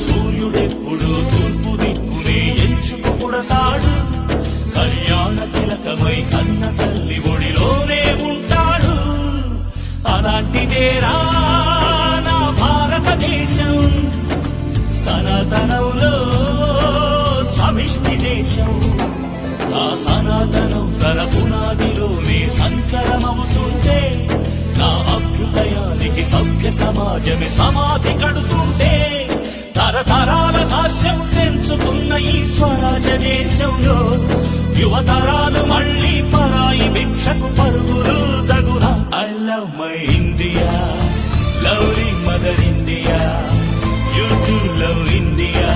సూర్యుడెప్పుడు తూర్పు దిక్కునే ఎంచుకు పుడతాడు. కళ్యాణ తిలకమై కన్న తల్లి ఒడిలోనే ఉంటాడు. అలాంటిదేరా నా భారతదేశం, సనాతనంలో సమిష్టి దేశం. ఆ సనాతనం తన పునాదిలోనే సంకరమవుతుంటే, నా అభ్యుదయానికి సభ్య సమాజమే సమాధి కడుతుంటే, తరతరాల భాష్యం తెంచుకున్న ఈ స్వరాజ దేశంలో యువతరాలు మళ్ళీ పరాయి భిక్షకు పరుగులు తగున. I love my India, lovely mother India, you too love India.